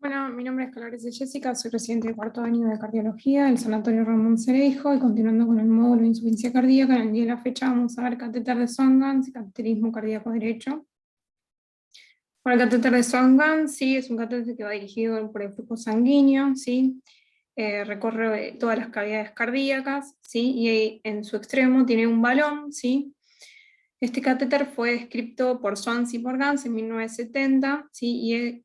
Bueno, mi nombre es Clarece Jessica, soy residente de cuarto año de cardiología del Sanatorio Ramón Cereijo y continuando con el módulo de insuficiencia cardíaca, en el día de la fecha vamos a ver catéter de Swan-Ganz y cateterismo cardíaco derecho. Bueno, el catéter de Swan-Ganz, sí, es un catéter que va dirigido por el flujo sanguíneo, sí, recorre todas las cavidades cardíacas, sí, y en su extremo tiene un balón, sí. Este catéter fue descrito por Swansea y por Ganz en 1970, sí, y es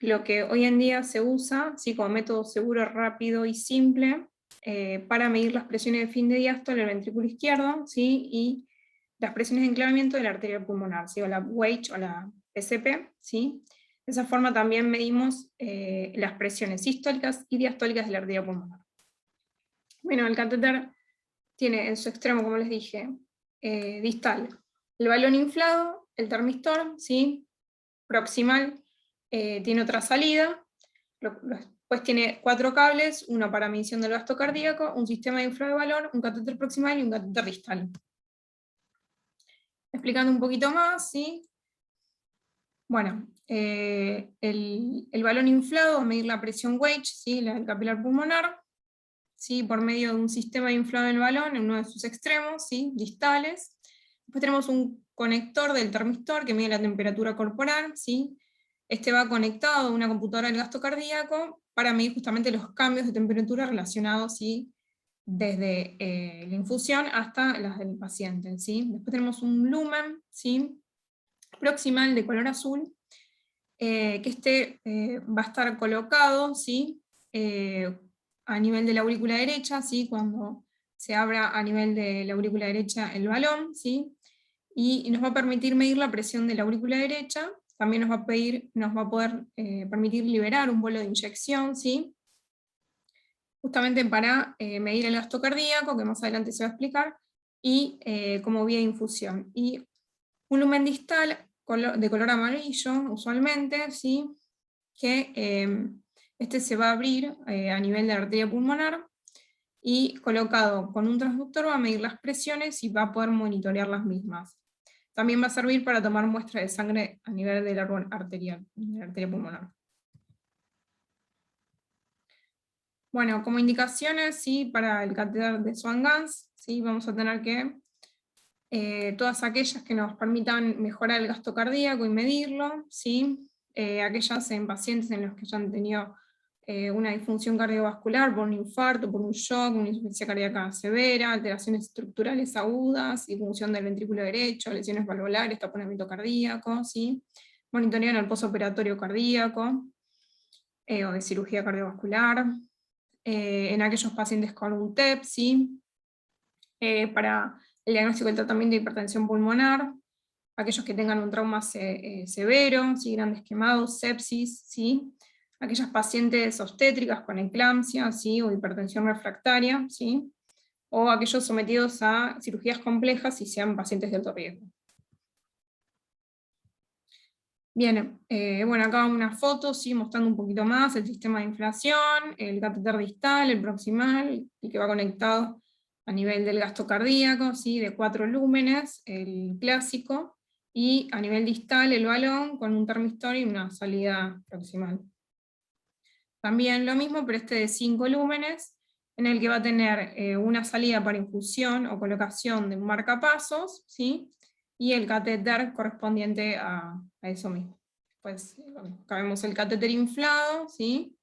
lo que hoy en día se usa, sí, como método seguro, rápido y simple para medir las presiones de fin de diástole del ventrículo izquierdo, sí, y las presiones de enclavamiento de la arteria pulmonar, ¿sí? O la WAGE o la PCP, ¿sí? De esa forma también medimos las presiones sistólicas y diastólicas de la arteria pulmonar. Bueno, el catéter tiene en su extremo, como les dije, distal, el balón inflado, el termistor, ¿sí? Proximal tiene otra salida, después tiene 4 cables, uno para medición del gasto cardíaco, un sistema de inflow de balón, un catéter proximal y un catéter distal. Explicando un poquito más, ¿sí? Bueno, el balón inflado va a medir la presión WAGE, ¿sí? La del capilar pulmonar, ¿sí? Por medio de un sistema de inflado del balón en uno de sus extremos, ¿sí? Distales. Después tenemos un conector del termistor que mide la temperatura corporal, ¿sí? Este va conectado a una computadora del gasto cardíaco para medir justamente los cambios de temperatura relacionados, ¿sí? Desde la infusión hasta las del paciente, ¿sí? Después tenemos un lumen, ¿sí? Proximal de color azul, que va a estar colocado, ¿sí? A nivel de la aurícula derecha, ¿sí? Cuando se abra a nivel de la aurícula derecha el balón, ¿sí? Y nos va a permitir medir la presión de la aurícula derecha, también nos va a poder permitir liberar un bolo de inyección, ¿sí? Justamente para medir el gasto cardíaco, que más adelante se va a explicar, y como vía de infusión. Y un lumen distal de color amarillo, usualmente, ¿sí? Que este se va a abrir a nivel de la arteria pulmonar, y colocado con un transductor va a medir las presiones y va a poder monitorear las mismas. También va a servir para tomar muestra de sangre a nivel del árbol arterial, de la arteria pulmonar. Bueno, como indicaciones, ¿sí? Para el catéter de Swan-Ganz, ¿sí? Vamos a tener que todas aquellas que nos permitan mejorar el gasto cardíaco y medirlo, ¿sí? Aquellas en pacientes en los que ya han tenido una disfunción cardiovascular por un infarto, por un shock, una insuficiencia cardíaca severa, alteraciones estructurales agudas, disfunción del ventrículo derecho, lesiones valvulares, taponamiento cardíaco, ¿sí? Monitorean el postoperatorio cardíaco o de cirugía cardiovascular, en aquellos pacientes con un TEP, ¿sí? Para el diagnóstico del tratamiento de hipertensión pulmonar, aquellos que tengan un trauma severo, ¿sí? Grandes quemados, sepsis, ¿sí? Aquellas pacientes obstétricas con eclampsia, ¿sí? O hipertensión refractaria, ¿sí? O aquellos sometidos a cirugías complejas y sean pacientes de alto riesgo. Bien, bueno, acá una foto, ¿sí? Mostrando un poquito más el sistema de inflación, el catéter distal, el proximal, y que va conectado a nivel del gasto cardíaco, ¿sí? De 4 lúmenes, el clásico, y a nivel distal el balón con un termistor y una salida proximal. También lo mismo, pero este de 5 lúmenes, en el que va a tener una salida para infusión o colocación de un marcapasos, ¿sí? Y el catéter correspondiente a eso mismo. Pues acá vemos el catéter inflado, ¿sí?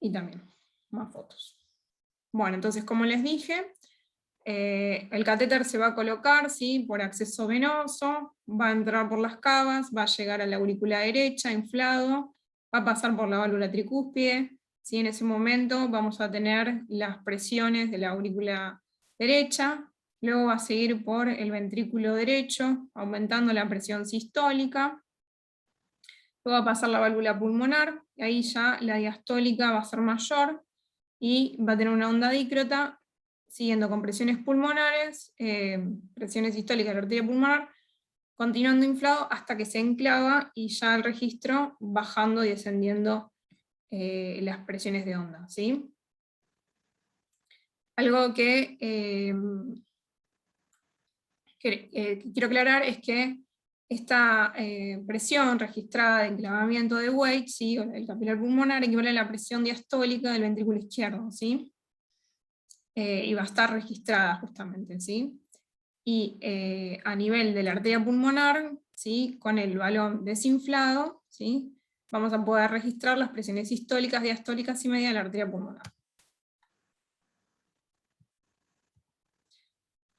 Y también más fotos. Bueno, entonces como les dije, el catéter se va a colocar, ¿sí? Por acceso venoso, va a entrar por las cavas, va a llegar a la aurícula derecha, inflado, va a pasar por la válvula tricúspide, ¿sí? En ese momento vamos a tener las presiones de la aurícula derecha, luego va a seguir por el ventrículo derecho, aumentando la presión sistólica, luego va a pasar la válvula pulmonar, y ahí ya la diastólica va a ser mayor, y va a tener una onda dícrota, siguiendo con presiones pulmonares, presiones sistólicas de la arteria pulmonar, continuando inflado hasta que se enclava y ya el registro bajando y descendiendo las presiones de onda, ¿sí? Algo que quiero aclarar es que esta presión registrada de enclavamiento de Weich, ¿sí? O del capilar pulmonar, equivale a la presión diastólica del ventrículo izquierdo, ¿sí? Y va a estar registrada justamente, ¿sí? Y a nivel de la arteria pulmonar, ¿sí? Con el balón desinflado, ¿sí? Vamos a poder registrar las presiones sistólicas, diastólicas y media de la arteria pulmonar.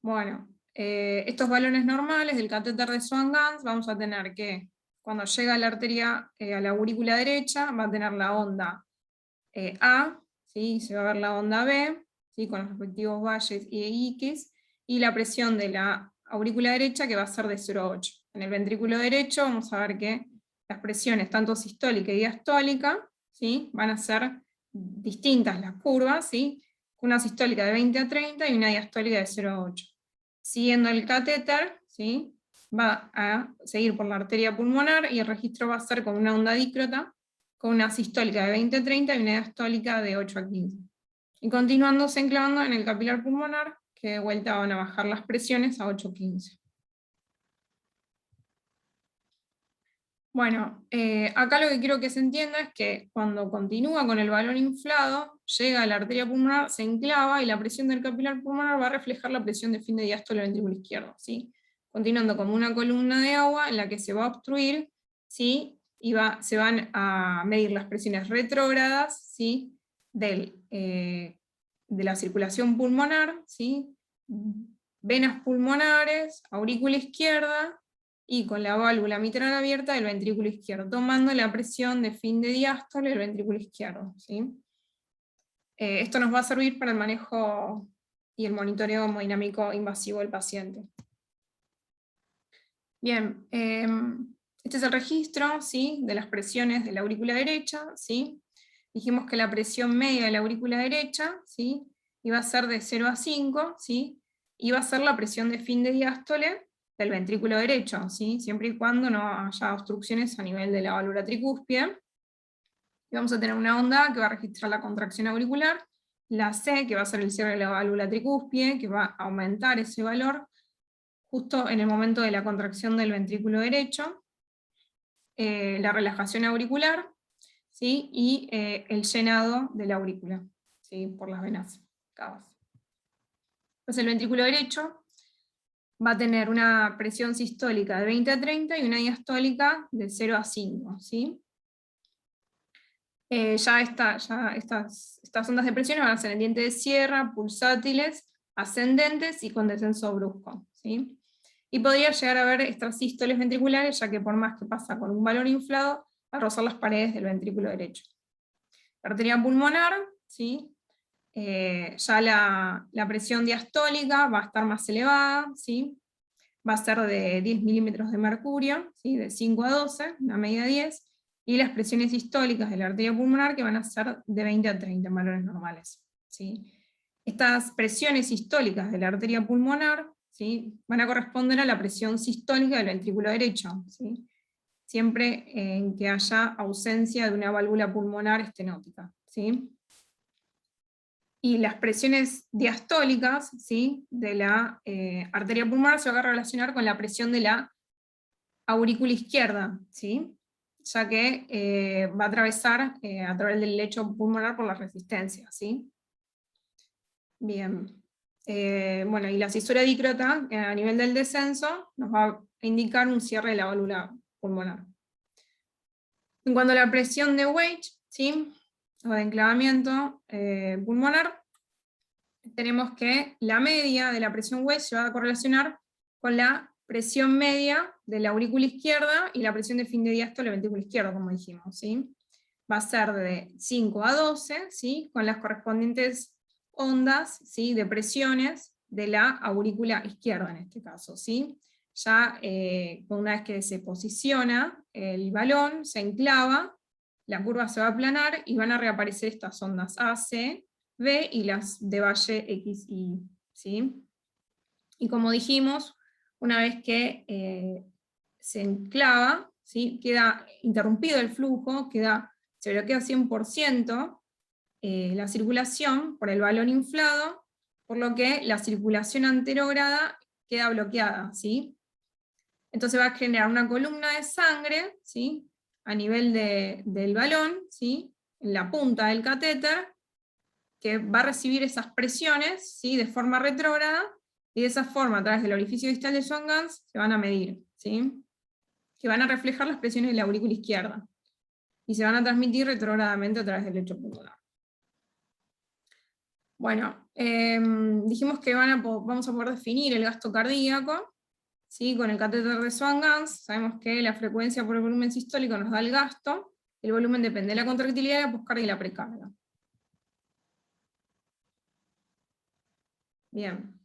Bueno, estos balones normales del catéter de Swan-Ganz vamos a tener que, cuando llega la arteria a la aurícula derecha, va a tener la onda A, ¿sí? Se va a ver la onda B, ¿sí? Con los respectivos valles y X, y la presión de la aurícula derecha que va a ser de 0 a 8. En el ventrículo derecho vamos a ver que las presiones, tanto sistólica y diastólica, ¿sí? Van a ser distintas las curvas, ¿sí? Una sistólica de 20 a 30 y una diastólica de 0 a 8. Siguiendo el catéter, ¿sí? Va a seguir por la arteria pulmonar y el registro va a ser con una onda dícrota, con una sistólica de 20 a 30 y una diastólica de 8 a 15. Y continuándose enclavando en el capilar pulmonar, que de vuelta van a bajar las presiones a 8 a 15. Bueno, acá lo que quiero que se entienda es que cuando continúa con el balón inflado, llega a la arteria pulmonar, se enclava y la presión del capilar pulmonar va a reflejar la presión de fin de diástole del ventrículo izquierdo, ¿sí? Continuando como una columna de agua en la que se va a obstruir, ¿sí? Y se van a medir las presiones retrógradas, ¿sí? De la circulación pulmonar, ¿sí? Venas pulmonares, aurícula izquierda, y con la válvula mitral abierta del ventrículo izquierdo, tomando la presión de fin de diástole del ventrículo izquierdo, ¿sí? Esto nos va a servir para el manejo y el monitoreo hemodinámico invasivo del paciente. Bien, este es el registro, ¿sí? De las presiones de la aurícula derecha, ¿sí? Dijimos que la presión media de la aurícula derecha, ¿sí? Iba a ser de 0 a 5, ¿sí? Iba a ser la presión de fin de diástole del ventrículo derecho, ¿sí? Siempre y cuando no haya obstrucciones a nivel de la válvula tricúspide. Y vamos a tener una onda que va a registrar la contracción auricular, la C, que va a ser el cierre de la válvula tricúspide, que va a aumentar ese valor justo en el momento de la contracción del ventrículo derecho, la relajación auricular, ¿sí? Y el llenado de la aurícula, ¿sí? Por las venas cavas. Entonces el ventrículo derecho va a tener una presión sistólica de 20 a 30 y una diastólica de 0 a 5, ¿sí? Estas ondas de presión van a ser en diente de sierra, pulsátiles, ascendentes y con descenso brusco, ¿sí? Y podría llegar a haber extrasístoles ventriculares, ya que por más que pasa con un balón inflado, va a rozar las paredes del ventrículo derecho. La arteria pulmonar, ¿sí? Ya la presión diastólica va a estar más elevada, ¿sí? Va a ser de 10 milímetros de mercurio, ¿sí? De 5 a 12, una media 10, y las presiones sistólicas de la arteria pulmonar que van a ser de 20 a 30 en valores normales, ¿sí? Estas presiones sistólicas de la arteria pulmonar, ¿sí? Van a corresponder a la presión sistólica del ventrículo derecho, ¿sí? Siempre en que haya ausencia de una válvula pulmonar estenótica, ¿sí? Y las presiones diastólicas, ¿sí? De la arteria pulmonar se van a relacionar con la presión de la aurícula izquierda, ¿sí? Ya que va a atravesar a través del lecho pulmonar por la resistencia, ¿sí? Bien. Bueno, y la cisura dícrota a nivel del descenso nos va a indicar un cierre de la válvula pulmonar. En cuanto a la presión de Weich, ¿sí? O de enclavamiento pulmonar, tenemos que la media de la presión Weich se va a correlacionar con la presión media de la aurícula izquierda y la presión de fin de diástole del ventrículo izquierdo, como dijimos, ¿sí? Va a ser de 5 a 12, ¿sí? Con las correspondientes ondas, ¿sí? De presiones de la aurícula izquierda en este caso, ¿sí? Ya una vez que se posiciona el balón, se enclava, la curva se va a aplanar y van a reaparecer estas ondas A, C, B y las de valle X y Y, ¿sí? Y como dijimos, una vez que se enclava, ¿sí? Queda interrumpido el flujo, se bloquea 100% la circulación por el balón inflado, por lo que la circulación anterógrada queda bloqueada, ¿sí? Entonces va a generar una columna de sangre, ¿sí? A nivel del balón, ¿sí? En la punta del catéter, que va a recibir esas presiones, ¿sí? De forma retrógrada, y de esa forma, a través del orificio distal de Swan-Ganz, se van a medir, ¿sí? Que van a reflejar las presiones de la aurícula izquierda, y se van a transmitir retrógradamente a través del lecho pulmonar. Bueno, dijimos que vamos a poder definir el gasto cardíaco, ¿sí? Con el catéter de Swan-Ganz. Sabemos que la frecuencia por el volumen sistólico nos da el gasto, el volumen depende de la contractilidad, la poscarga y la precarga. Bien.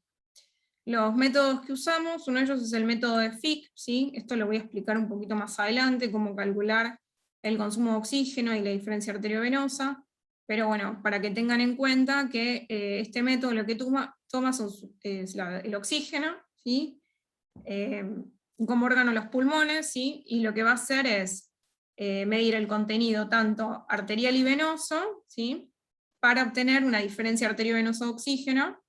Los métodos que usamos, uno de ellos es el método de Fick, ¿sí? Esto lo voy a explicar un poquito más adelante, cómo calcular el consumo de oxígeno y la diferencia arteriovenosa, pero bueno, para que tengan en cuenta que este método lo que toma es el oxígeno, ¿sí? Como órgano los pulmones, ¿sí? Y lo que va a hacer es medir el contenido tanto arterial y venoso, ¿sí? Para obtener una diferencia arteriovenosa de oxígeno,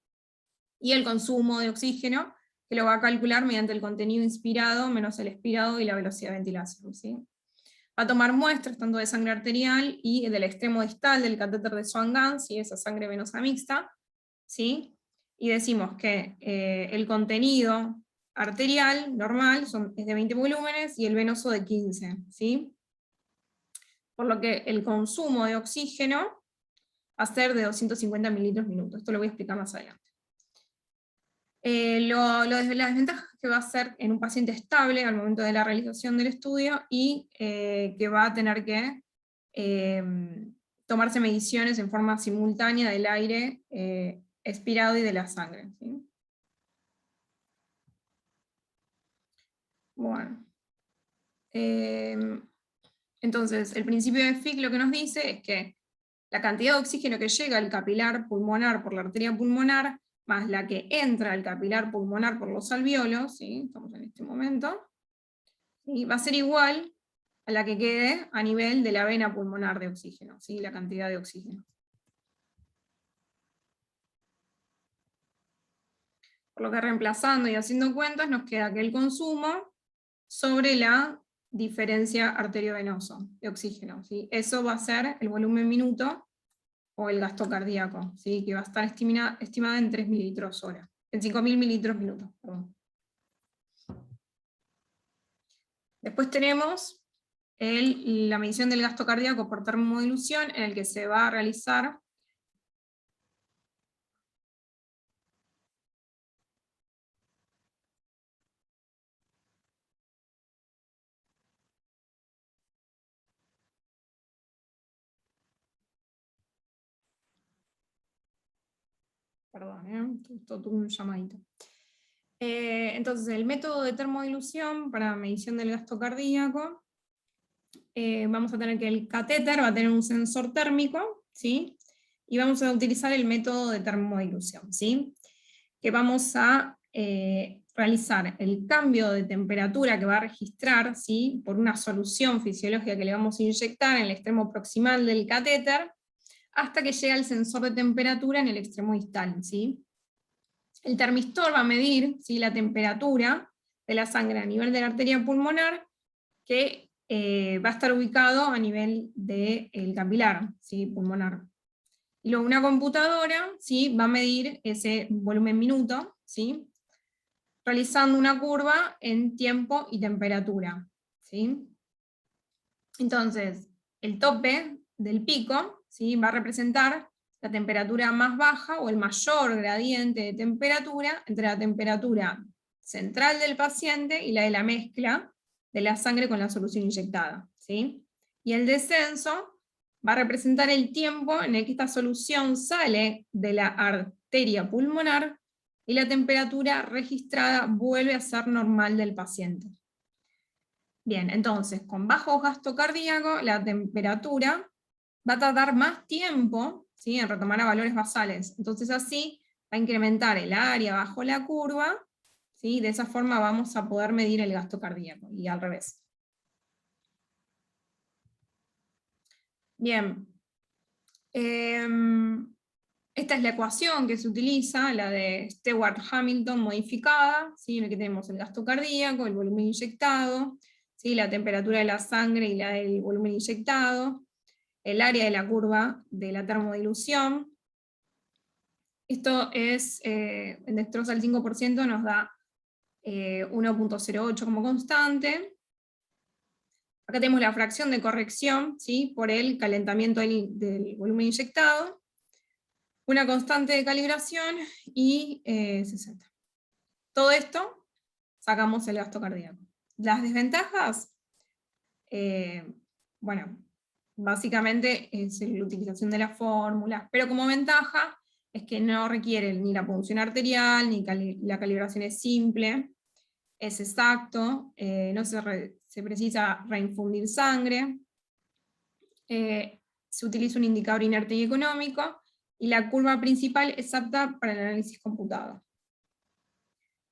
y el consumo de oxígeno, que lo va a calcular mediante el contenido inspirado menos el expirado y la velocidad de ventilación, ¿sí? Va a tomar muestras tanto de sangre arterial y del extremo distal del catéter de Swan-Ganz, y esa sangre venosa mixta, ¿sí? Y decimos que el contenido arterial normal es de 20 volúmenes y el venoso de 15, ¿sí? Por lo que el consumo de oxígeno va a ser de 250 mililitros minuto. Esto lo voy a explicar más adelante. Las desventajas que va a ser en un paciente estable al momento de la realización del estudio, y que va a tener que tomarse mediciones en forma simultánea del aire expirado y de la sangre, ¿sí? Bueno. Entonces, el principio de Fick lo que nos dice es que la cantidad de oxígeno que llega al capilar pulmonar por la arteria pulmonar, más la que entra al capilar pulmonar por los alvéolos, ¿sí? Estamos en este momento, ¿sí? Va a ser igual a la que quede a nivel de la vena pulmonar de oxígeno, ¿sí? La cantidad de oxígeno. Por lo que reemplazando y haciendo cuentas nos queda que el consumo sobre la diferencia arteriovenosa de oxígeno, ¿sí? Eso va a ser el volumen minuto o el gasto cardíaco, ¿sí? Que va a estar estimada en 3 mililitros hora, en 5.000 mililitros minuto, perdón. Después tenemos la medición del gasto cardíaco por termodilución, en el que se va a realizar perdón, esto tuvo un llamadito. Entonces, el método de termodilución para medición del gasto cardíaco, vamos a tener que el catéter va a tener un sensor térmico, ¿sí? Y vamos a utilizar el método de termodilución, ¿sí? Que vamos a realizar el cambio de temperatura que va a registrar, ¿sí? Por una solución fisiológica que le vamos a inyectar en el extremo proximal del catéter, hasta que llega el sensor de temperatura en el extremo distal, ¿sí? El termistor va a medir, ¿sí? La temperatura de la sangre a nivel de la arteria pulmonar, que va a estar ubicado a nivel del capilar, ¿sí? Pulmonar. Y luego una computadora, ¿sí? Va a medir ese volumen minuto, ¿sí? Realizando una curva en tiempo y temperatura, ¿sí? Entonces, el tope del pico, ¿sí? Va a representar la temperatura más baja o el mayor gradiente de temperatura entre la temperatura central del paciente y la de la mezcla de la sangre con la solución inyectada, ¿sí? Y el descenso va a representar el tiempo en el que esta solución sale de la arteria pulmonar y la temperatura registrada vuelve a ser normal del paciente. Bien, entonces, con bajo gasto cardíaco, la temperatura va a tardar más tiempo, ¿sí? En retomar a valores basales. Entonces así va a incrementar el área bajo la curva, ¿sí? De esa forma vamos a poder medir el gasto cardíaco, y al revés. Bien. Esta es la ecuación que se utiliza, la de Stewart-Hamilton modificada, ¿sí? En la que tenemos el gasto cardíaco, el volumen inyectado, ¿sí? La temperatura de la sangre y la del volumen inyectado, el área de la curva de la termodilución. Esto es, en dextrosa al 5% nos da 1.08 como constante. Acá tenemos la fracción de corrección, ¿sí? Por el calentamiento del volumen inyectado, una constante de calibración y 60. Todo esto sacamos el gasto cardíaco. Las desventajas, bueno, básicamente es la utilización de las fórmulas, pero como ventaja es que no requiere ni la punción arterial, ni la calibración es simple, es exacto, no se precisa reinfundir sangre, se utiliza un indicador inerte y económico, y la curva principal es apta para el análisis computado.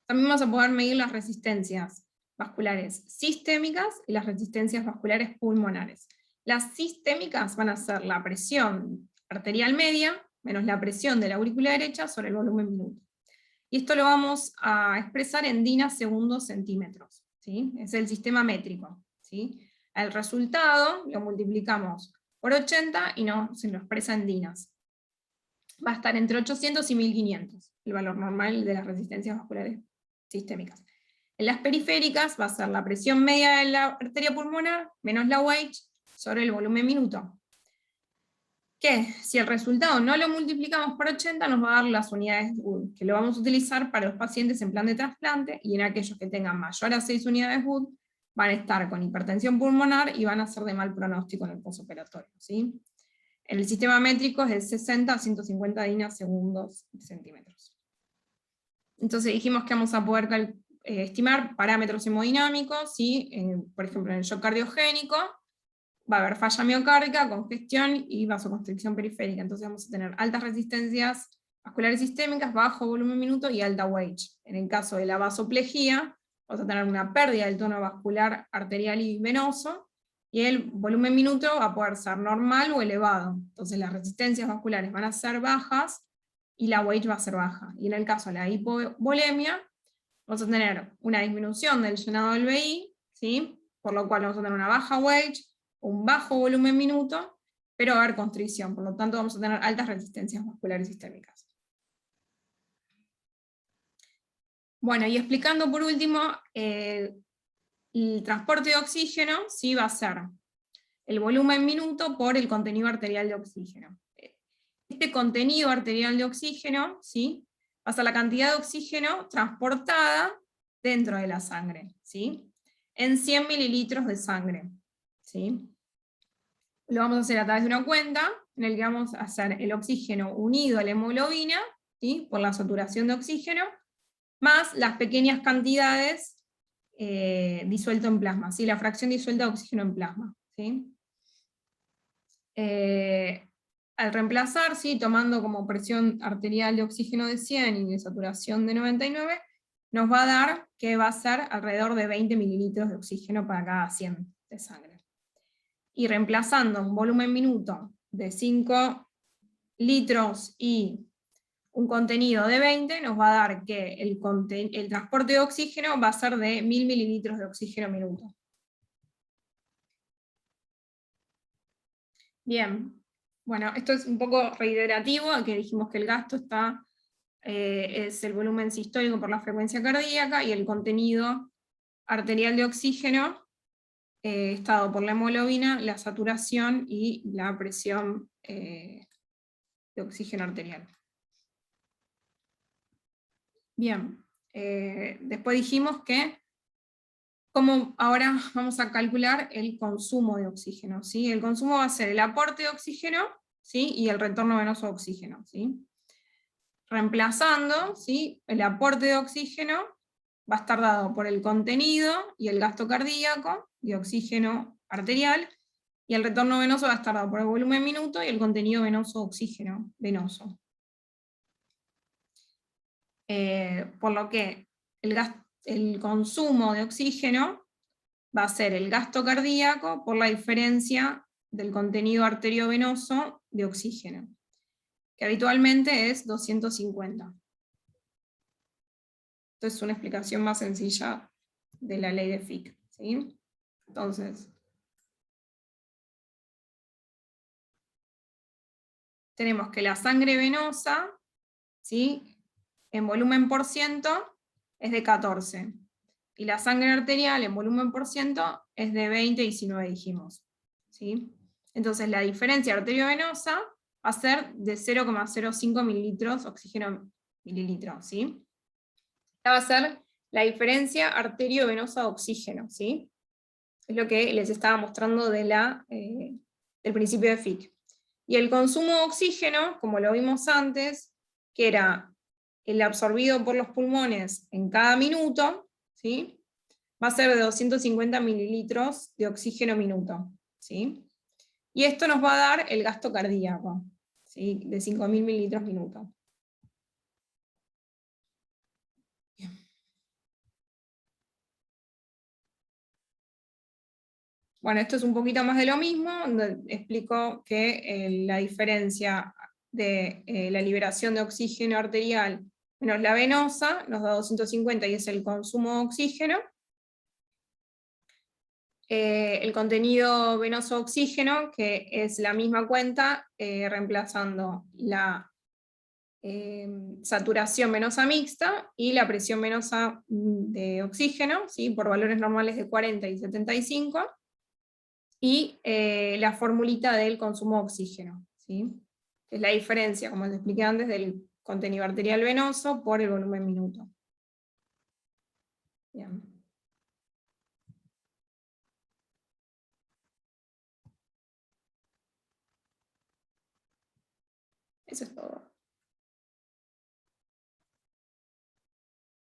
También vamos a poder medir las resistencias vasculares sistémicas y las resistencias vasculares pulmonares. Las sistémicas van a ser la presión arterial media menos la presión de la aurícula derecha sobre el volumen minuto. Y esto lo vamos a expresar en dinas segundos centímetros, ¿sí? Es el sistema métrico, ¿sí? El resultado lo multiplicamos por 80 y se lo expresa en dinas. Va a estar entre 800 y 1500, el valor normal de las resistencias vasculares sistémicas. En las periféricas va a ser la presión media de la arteria pulmonar menos la WH sobre el volumen minuto. Que si el resultado no lo multiplicamos por 80 nos va a dar las unidades Wood, que lo vamos a utilizar para los pacientes en plan de trasplante, y en aquellos que tengan mayor a 6 unidades Wood van a estar con hipertensión pulmonar y van a ser de mal pronóstico en el postoperatorio, ¿sí? En el sistema métrico es de 60 a 150 dinas segundos centímetros. Entonces dijimos que vamos a poder estimar parámetros hemodinámicos, ¿sí? Por ejemplo en el shock cardiogénico, va a haber falla miocárdica, congestión y vasoconstricción periférica. Entonces vamos a tener altas resistencias vasculares sistémicas, bajo volumen minuto y alta WH. En el caso de la vasoplejía, vamos a tener una pérdida del tono vascular arterial y venoso, y el volumen minuto va a poder ser normal o elevado. Entonces las resistencias vasculares van a ser bajas y la WH va a ser baja. Y en el caso de la hipovolemia, vamos a tener una disminución del llenado del VI, ¿sí? Por lo cual vamos a tener una baja WH, un bajo volumen minuto, pero va a haber constricción, por lo tanto vamos a tener altas resistencias vasculares sistémicas. Bueno, y explicando por último, el transporte de oxígeno, ¿sí? Va a ser el volumen minuto por el contenido arterial de oxígeno. Este contenido arterial de oxígeno, ¿sí? Va a ser la cantidad de oxígeno transportada dentro de la sangre, ¿sí? En 100 mililitros de sangre, ¿sí? Lo vamos a hacer a través de una cuenta, en el que vamos a hacer el oxígeno unido a la hemoglobina, ¿sí? Por la saturación de oxígeno, más las pequeñas cantidades disuelto en plasma, ¿sí? La fracción disuelta de oxígeno en plasma, ¿sí? Al reemplazar, ¿sí? Tomando como presión arterial de oxígeno de 100 y de saturación de 99, nos va a dar que va a ser alrededor de 20 mililitros de oxígeno para cada 100 de sangre. Y reemplazando un volumen minuto de 5 litros y un contenido de 20, nos va a dar que el transporte de oxígeno va a ser de 1000 mililitros de oxígeno minuto. Bien, bueno, esto es un poco reiterativo, que dijimos que el gasto es el volumen sistólico por la frecuencia cardíaca, y el contenido arterial de oxígeno está dado por la hemoglobina, la saturación y la presión de oxígeno arterial. Bien, después dijimos que ahora vamos a calcular el consumo de oxígeno, ¿sí? El consumo va a ser el aporte de oxígeno, ¿sí? Y el retorno venoso de oxígeno, ¿sí? Reemplazando, ¿sí? El aporte de oxígeno va a estar dado por el contenido y el gasto cardíaco de oxígeno arterial, y el retorno venoso va a estar dado por el volumen minuto y el contenido venoso de oxígeno venoso. Por lo que el consumo de oxígeno va a ser el gasto cardíaco por la diferencia del contenido arteriovenoso de oxígeno. que habitualmente es 250. Entonces es una explicación más sencilla de la ley de Fick, ¿sí? Entonces, tenemos que la sangre venosa, ¿sí?, en volumen por ciento es de 14. Y la sangre arterial en volumen por ciento es de 20, 19 dijimos, ¿sí? Entonces la diferencia arteriovenosa va a ser de 0,05 mililitros oxígeno mililitro, ¿sí? Esta va a ser la diferencia arteriovenosa de oxígeno, ¿sí? Es lo que les estaba mostrando del principio de Fick. Y el consumo de oxígeno, como lo vimos antes, que era el absorbido por los pulmones en cada minuto, ¿sí?, va a ser de 250 mililitros de oxígeno minuto, ¿sí? Y esto nos va a dar el gasto cardíaco, ¿sí?, de 5.000 mililitros minuto. Bien. Bueno, esto es un poquito más de lo mismo, donde explico que la diferencia de la liberación de oxígeno arterial menos la venosa nos da 250 y es el consumo de oxígeno. El contenido venoso de oxígeno, que es la misma cuenta, reemplazando la saturación venosa mixta y la presión venosa de oxígeno, ¿sí?, por valores normales de 40 y 75, y la formulita del consumo de oxígeno, ¿sí?, es la diferencia, como les expliqué antes, del contenido arterial venoso por el volumen minuto. Bien. Eso es todo.